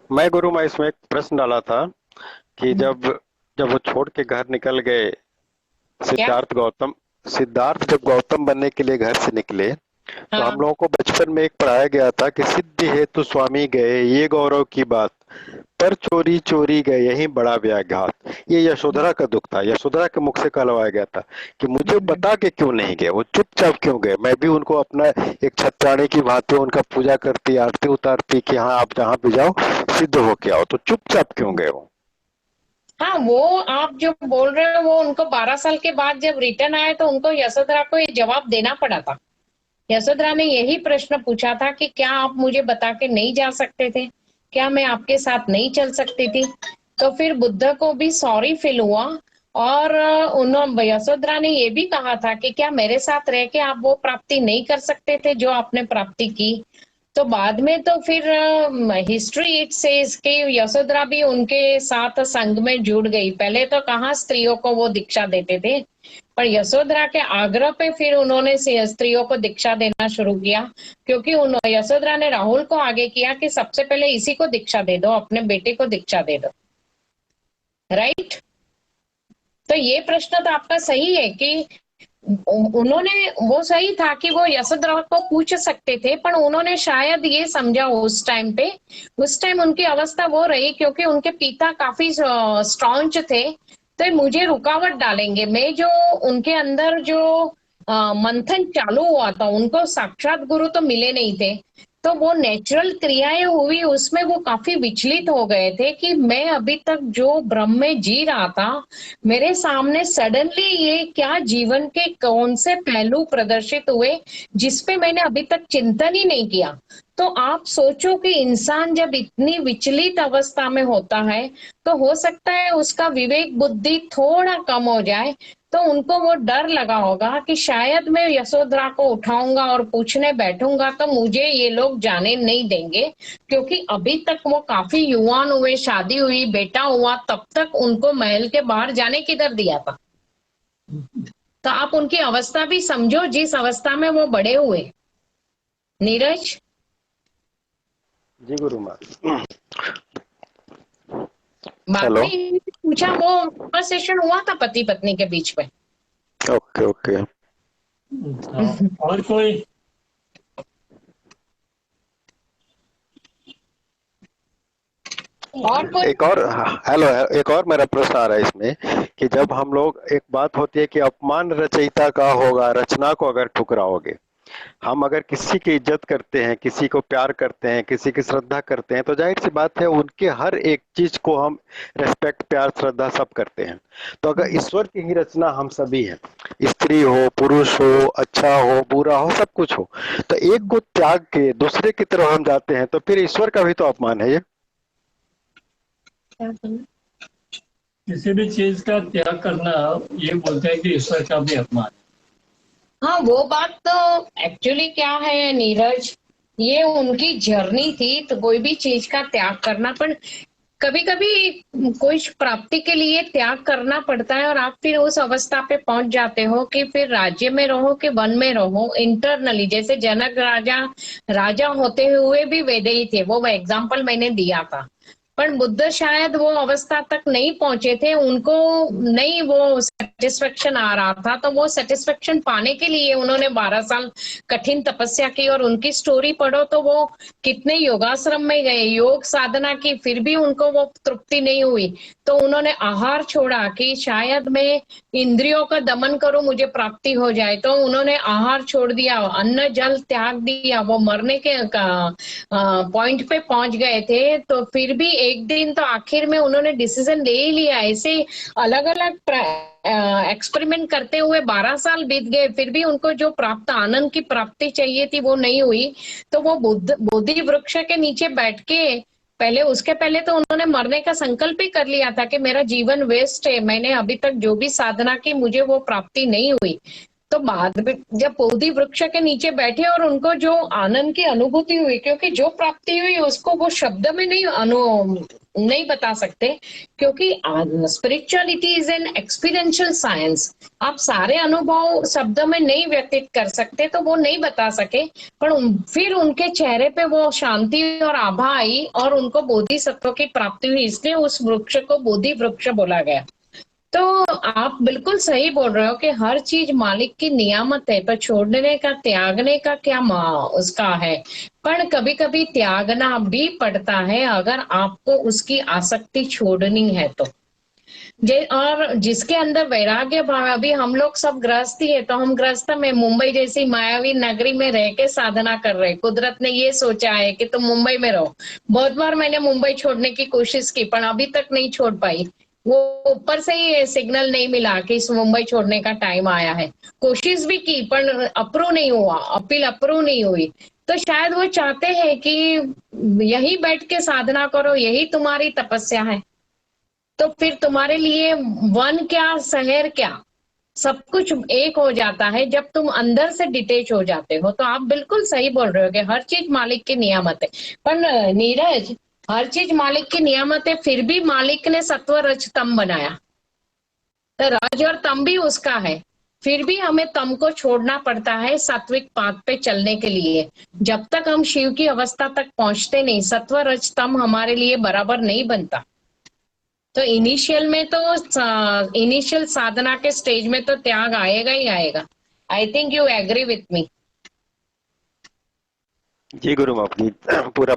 मैं गुरु मैं इसमें एक प्रश्न डाला था कि हम्म, जब जब वो छोड़ के घर निकल गए, क्या? सिद्धार्थ गौतम। सिद्धार्थ जब गौतम बनने के लिए घर से निकले, तो हाँ। हम लोगों को बचपन में एक पढ़ाया गया था कि सिद्धि हेतु स्वामी गए ये गौरव की बात, पर चोरी चोरी गए यही बड़ा व्याघात। ये यशोधरा का दुख था, यशोधरा के मुख से कहलवाया गया था कि मुझे हम्म, बता के क्यों नहीं गए, वो चुपचाप क्यों गए। मैं भी उनको अपना एक छत्राणी की भांति उनका पूजा करती, आरती उतारती कि हाँ आप जहाँ भी जाओ सिद्ध होके आओ, तो चुपचाप क्यों गए वो। हाँ, वो आप जो बोल रहे हो वो उनको 12 साल के बाद जब रिटर्न आए तो उनको यशोधरा को ये जवाब देना पड़ा था। यशोधरा ने यही प्रश्न पूछा था कि क्या आप मुझे बता के नहीं जा सकते थे, क्या मैं आपके साथ नहीं चल सकती थी। तो फिर बुद्ध को भी सॉरी फील हुआ। और उन्होंने यशोधरा ने ये भी कहा था कि क्या मेरे साथ रह के आप वो प्राप्ति नहीं कर सकते थे जो आपने प्राप्ति की। तो बाद में तो फिर हिस्ट्री इट सेज कि यशोधरा भी उनके साथ संघ में जुड़ गई। पहले तो कहाँ स्त्रियों को वो दीक्षा देते थे, पर यशोधरा के आग्रह पे फिर उन्होंने स्त्रियों को दीक्षा देना शुरू किया। क्योंकि यशोधरा ने राहुल को आगे किया कि सबसे पहले इसी को दीक्षा दे दो, अपने बेटे को दीक्षा दे दो। राइट। तो ये प्रश्न तो आपका सही है कि उन्होंने, वो सही था कि वो यशोधरा को पूछ सकते थे, पर उन्होंने शायद ये समझा उस टाइम पे, उस टाइम उनकी अवस्था वो रही क्योंकि उनके पिता काफी स्ट्रॉन्ग थे। तो मुझे रुकावट डालेंगे, मैं जो उनके अंदर जो मंथन चालू हुआ था, उनको साक्षात गुरु तो मिले नहीं थे। तो वो नेचुरल क्रियाएं हुई उसमें वो काफी विचलित हो गए थे कि मैं अभी तक जो भ्रम में जी रहा था, मेरे सामने सडनली ये क्या जीवन के कौन से पहलू प्रदर्शित हुए जिसपे मैंने अभी तक चिंतन ही नहीं किया। तो आप सोचो कि इंसान जब इतनी विचलित अवस्था में होता है तो हो सकता है उसका विवेक बुद्धि थोड़ा कम हो जाए। तो उनको वो डर लगा होगा कि शायद मैं यशोधरा को उठाऊंगा और पूछने बैठूंगा तो मुझे ये लोग जाने नहीं देंगे। क्योंकि अभी तक वो काफी युवान हुए, शादी हुई, बेटा हुआ, तब तक उनको महल के बाहर जाने किधर दिया था। तो आप उनकी अवस्था भी समझो जिस अवस्था में वो बड़े हुए। नीरज। जी गुरु माँ। बाद हेलो। में इन्होंने पूछा, वो कन्वर्सेशन हुआ था पति पत्नी के बीच में। Okay okay. अच्छा, और कोई? और कोई? एक और, हेलो, एक और मेरा प्रश्न आ रहा है इसमें कि जब हम लोग, एक बात होती है कि अपमान रचयिता का होगा रचना को अगर ठुकराओगे। हम अगर किसी की इज्जत करते हैं, किसी को प्यार करते हैं, किसी की श्रद्धा करते हैं, तो जाहिर सी बात है उनके हर एक चीज को हम रेस्पेक्ट, प्यार, श्रद्धा सब करते हैं। तो अगर ईश्वर की ही रचना हम सभी हैं, स्त्री हो पुरुष हो, अच्छा हो बुरा हो, सब कुछ हो, तो एक को त्याग के दूसरे की तरफ हम जाते हैं तो फिर ईश्वर का भी तो अपमान है ये। किसी भी चीज का त्याग करना, ये बोलते हैं कि ईश्वर का भी अपमान हाँ, वो बात तो एक्चुअली क्या है नीरज, ये उनकी जर्नी थी तो कोई भी चीज का त्याग करना, पर कभी कभी कोई प्राप्ति के लिए त्याग करना पड़ता है और आप फिर उस अवस्था पे पहुंच जाते हो कि फिर राज्य में रहो कि वन में रहो, इंटरनली जैसे जनक राजा राजा होते हुए भी वेदई थे, वो एग्जाम्पल मैंने दिया था। पर बुद्ध शायद वो अवस्था तक नहीं पहुंचे थे, उनको नहीं वो सेटिस्फेक्शन आ रहा था, तो वो सेटिस्फेक्शन पाने के लिए उन्होंने 12 साल कठिन तपस्या की। और उनकी स्टोरी पढ़ो तो वो कितने योगाश्रम में गए, योग साधना की, फिर भी उनको वो तृप्ति नहीं हुई। तो उन्होंने आहार छोड़ा कि शायद मैं इंद्रियों का दमन करूं मुझे प्राप्ति हो जाए, तो उन्होंने आहार छोड़ दिया, अन्न जल त्याग दिया, वो मरने के पॉइंट पे पहुंच गए थे। तो फिर भी एक दिन तो आखिर में उन्होंने डिसीजन ले ही लिया। ऐसे अलग अलग एक्सपेरिमेंट करते हुए 12 साल बीत गए, फिर भी उनको जो प्राप्त आनंद की प्राप्ति चाहिए थी वो नहीं हुई। तो वो बोधि वृक्ष के नीचे बैठ के, पहले उसके पहले तो उन्होंने मरने का संकल्प ही कर लिया था कि मेरा जीवन वेस्ट है, मैंने अभी तक जो भी साधना की मुझे वो प्राप्ति नहीं हुई। तो बाद में जब बोधि वृक्ष के नीचे बैठे और उनको जो आनंद की अनुभूति हुई, क्योंकि जो प्राप्ति हुई उसको वो शब्द में नहीं नहीं बता सकते, क्योंकि spirituality is an experiential science. आप सारे अनुभव शब्दों में नहीं व्यक्त कर सकते, तो वो नहीं बता सके। पर फिर उनके चेहरे पे वो शांति और आभा आई और उनको बोधिसत्व की प्राप्ति हुई, इसलिए उस वृक्ष को बोधि वृक्ष बोला गया। तो आप बिल्कुल सही बोल रहे हो कि हर चीज मालिक की नियामत है, पर छोड़ने का त्यागने का क्या उसका है। पर कभी कभी त्यागना भी पड़ता है अगर आपको उसकी आसक्ति छोड़नी है तो। और जिसके अंदर वैराग्य भाव, अभी हम लोग सब गृहस्थी है, तो हम गृहस्थ में मुंबई जैसी मायावी नगरी में रह के साधना कर रहे। कुदरत ने ये सोचा है कि तुम मुंबई में रहो। बहुत बार मैंने मुंबई छोड़ने की कोशिश की, पर अभी तक नहीं छोड़ पाई। वो ऊपर से ही सिग्नल नहीं मिला कि इस मुंबई छोड़ने का टाइम आया है। कोशिश भी की पर अप्रूव नहीं हुआ, अपील अप्रूव नहीं हुई। तो शायद वो चाहते हैं कि यही बैठ के साधना करो, यही तुम्हारी तपस्या है। तो फिर तुम्हारे लिए वन क्या शहर क्या, सब कुछ एक हो जाता है जब तुम अंदर से डिटेच हो जाते हो। तो आप बिल्कुल सही बोल रहे हो कि हर चीज मालिक की नियामत है। पर नीरज, हर चीज मालिक की नियामत है, फिर भी मालिक ने सत्व रज तम बनाया, तो रज और तम भी उसका है। फिर भी हमें तम को छोड़ना पड़ता है सात्विक पाथ पे चलने के लिए। जब तक हम शिव की अवस्था तक पहुंचते नहीं, सत्व रज तम हमारे लिए बराबर नहीं बनता। तो इनिशियल में तो इनिशियल साधना के स्टेज में तो त्याग आएगा ही आएगा। I think you agree with me. जी गुरु, अपनी पूरा